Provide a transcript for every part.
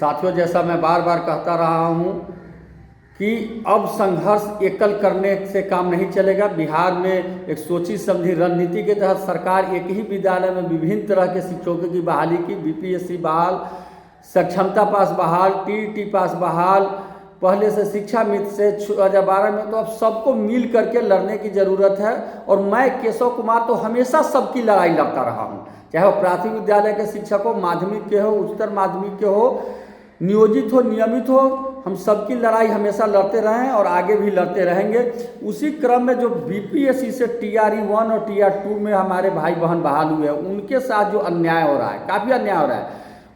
साथियों, जैसा मैं बार बार कहता रहा हूँ कि अब संघर्ष एकल करने से काम नहीं चलेगा। बिहार में एक सोची समझी रणनीति के तहत सरकार एक ही विद्यालय में विभिन्न तरह के शिक्षकों की बहाली की, बीपीएससी बहाल, सक्षमता पास बहाल, टीईटी पास बहाल, पहले से शिक्षा मित्र से 2012 में, तो अब सबको मिल करके लड़ने की ज़रूरत है। और मैं केशव कुमार तो हमेशा सबकी लड़ाई लड़ता रहा हूँ, चाहे वो प्राथमिक विद्यालय के शिक्षक हो, माध्यमिक के हो, उच्चतर माध्यमिक के हो, नियोजित हो, नियमित हो, हम सबकी लड़ाई हमेशा लड़ते रहे हैं और आगे भी लड़ते रहेंगे। उसी क्रम में जो बीपीएससी से TRE-1 और TR-2 में हमारे भाई बहन बहाल हुए हैं, उनके साथ जो अन्याय हो रहा है, काफ़ी अन्याय हो रहा है,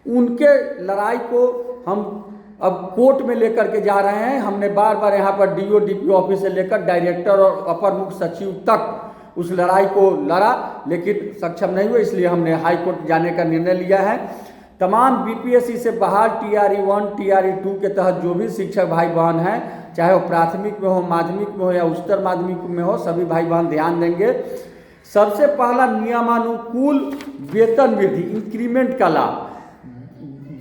उनके लड़ाई को हम अब कोर्ट में लेकर के जा रहे हैं। हमने बार बार यहाँ पर DO DPO ऑफिस से लेकर डायरेक्टर और अपर मुख्य सचिव तक उस लड़ाई को लड़ा, लेकिन सक्षम नहीं हुए, इसलिए हमने हाई कोर्ट जाने का निर्णय लिया है। तमाम बीपीएससी से बहाल TRE-1 TRE-2 के तहत जो भी शिक्षक भाई बहन हैं, चाहे वो प्राथमिक में हो, माध्यमिक में हो या उच्चतर माध्यमिक में हो, सभी भाई बहन ध्यान देंगे। सबसे पहला नियमानुकूल वेतन वृद्धि, इंक्रीमेंट का लाभ,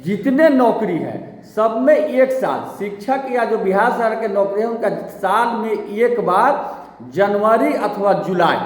जितने नौकरी है सब में एक साथ, शिक्षक या जो बिहार सरकार के नौकरी है उनका साल में एक बार जनवरी अथवा जुलाई,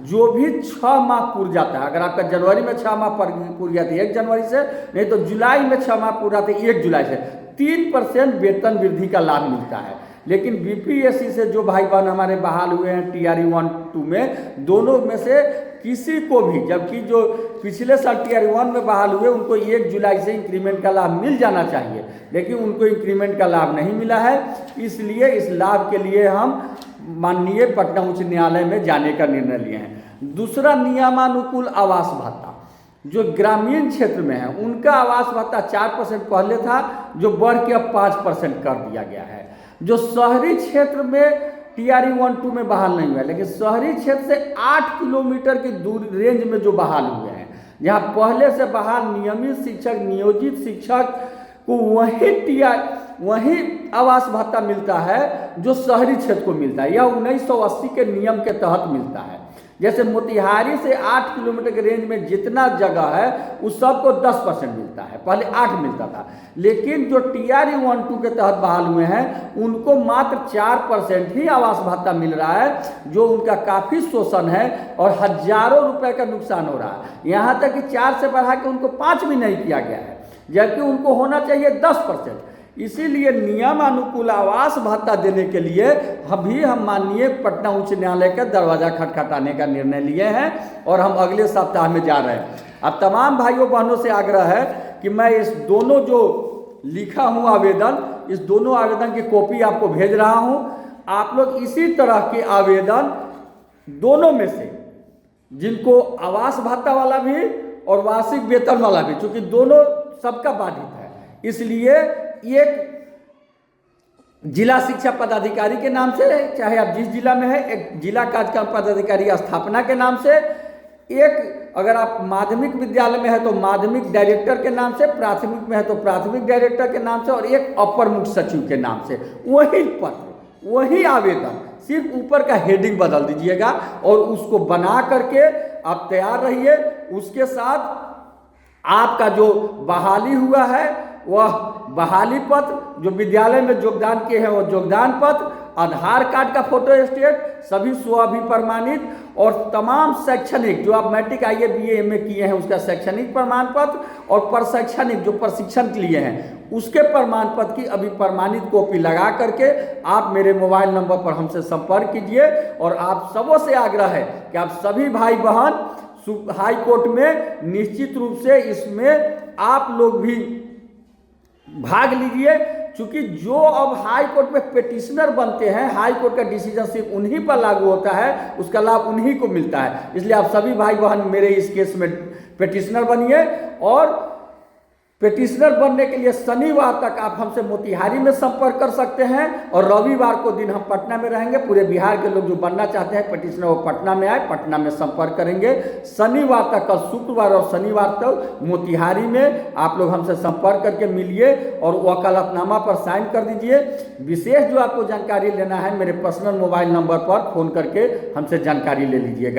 जो भी 6 माह पूर जाता है, अगर आपका जनवरी में 6 माह पूर जाती है 1 जनवरी से, नहीं तो जुलाई में 6 माह पूरा आते 1 जुलाई से, 3% वेतन वृद्धि का लाभ मिलता है। लेकिन बीपीएससी से जो भाई बहन हमारे बहाल हुए हैं TRE-1-2 में, दोनों में से किसी को भी, जबकि जो पिछले साल TRE-1 में बहाल हुए उनको 1 जुलाई से इंक्रीमेंट का लाभ मिल जाना चाहिए, लेकिन उनको इंक्रीमेंट का लाभ नहीं मिला है। इसलिए इस लाभ के लिए हम माननीय पटना उच्च न्यायालय में जाने का निर्णय लिए हैं। दूसरा, नियमानुकूल आवास भत्ता, जो ग्रामीण क्षेत्र में है उनका आवास भत्ता 4% पहले था, जो बढ़ के अब 5% कर दिया गया है। जो शहरी क्षेत्र में TRE-1-2 में बहाल नहीं हुआ, लेकिन शहरी क्षेत्र से 8 किलोमीटर की दूर रेंज में जो बहाल हुए हैं, जहाँ पहले से बहाल नियमित शिक्षक, नियोजित शिक्षक को वही आवास भत्ता मिलता है जो शहरी क्षेत्र को मिलता है। यह 1980 के नियम के तहत मिलता है। जैसे मोतिहारी से 8 किलोमीटर के रेंज में जितना जगह है उस सबको 10% मिलता है, पहले 8 मिलता था। लेकिन जो TRE-1-2 के तहत बहाल हुए हैं उनको मात्र 4% ही आवास भत्ता मिल रहा है, जो उनका काफ़ी शोषण है और हजारों रुपए का नुकसान हो रहा है। यहाँ तक कि 4 से बढ़ा के उनको 5 भी नहीं किया गया है, जबकि उनको होना चाहिए 10%। इसीलिए नियमानुकूल आवास भत्ता देने के लिए हम माननीय पटना उच्च न्यायालय का दरवाजा खटखटाने का निर्णय लिए हैं और हम अगले सप्ताह में जा रहे हैं। अब तमाम भाइयों बहनों से आग्रह है कि मैं इस दोनों जो लिखा हूँ आवेदन, इस दोनों आवेदन की कॉपी आपको भेज रहा हूँ। आप लोग इसी तरह के आवेदन दोनों में से, जिनको आवास भत्ता वाला भी और वार्षिक वेतन वाला भी, चूंकि दोनों सबका बाधित है, इसलिए एक जिला शिक्षा पदाधिकारी के नाम से, चाहे आप जिस जिला में है, एक जिला कार्यक्रम पदाधिकारी स्थापना के नाम से, एक अगर आप माध्यमिक विद्यालय में है तो माध्यमिक डायरेक्टर के नाम से, प्राथमिक में है तो प्राथमिक डायरेक्टर के नाम से, और एक अपर मुख्य सचिव के नाम से। वही पत्र, वही आवेदन, सिर्फ ऊपर का हेडिंग बदल दीजिएगा और उसको बना करके आप तैयार रहिए। उसके साथ आपका जो बहाली हुआ है वह बहाली पत्र, जो विद्यालय में योगदान किए हैं वो योगदान पत्र, आधार कार्ड का फोटो स्टेट, सभी स्वअभिप्रमाणित, और तमाम शैक्षणिक जो आप मैट्रिक IA BA MA किए हैं उसका शैक्षणिक प्रमाण पत्र, और प्रशैक्षणिक जो प्रशिक्षण लिए हैं उसके प्रमाण पत्र की अभिप्रमाणित कॉपी लगा करके आप मेरे मोबाइल नंबर पर हमसे संपर्क कीजिए। और आप सबों से आग्रह है कि आप सभी भाई बहन हाई कोर्ट में निश्चित रूप से इसमें आप लोग भी भाग लीजिए, क्योंकि जो अब हाई कोर्ट में पेटिशनर बनते हैं, हाई कोर्ट का डिसीजन सिर्फ उन्हीं पर लागू होता है, उसका लाभ उन्हीं को मिलता है। इसलिए आप सभी भाई बहन मेरे इस केस में पेटिशनर बनिए। और पेटिशनर बनने के लिए शनिवार तक आप हमसे मोतिहारी में संपर्क कर सकते हैं, और रविवार को दिन हम पटना में रहेंगे। पूरे बिहार के लोग जो बनना चाहते हैं पेटिशनर, वो पटना में आए, पटना में संपर्क करेंगे। शनिवार तक, कल शुक्रवार और शनिवार तक मोतिहारी में आप लोग हमसे संपर्क करके मिलिए और वकालतनामा पर साइन कर दीजिए। विशेष जो आपको जानकारी लेना है, मेरे पर्सनल मोबाइल नंबर पर फ़ोन करके हमसे जानकारी ले लीजिएगा।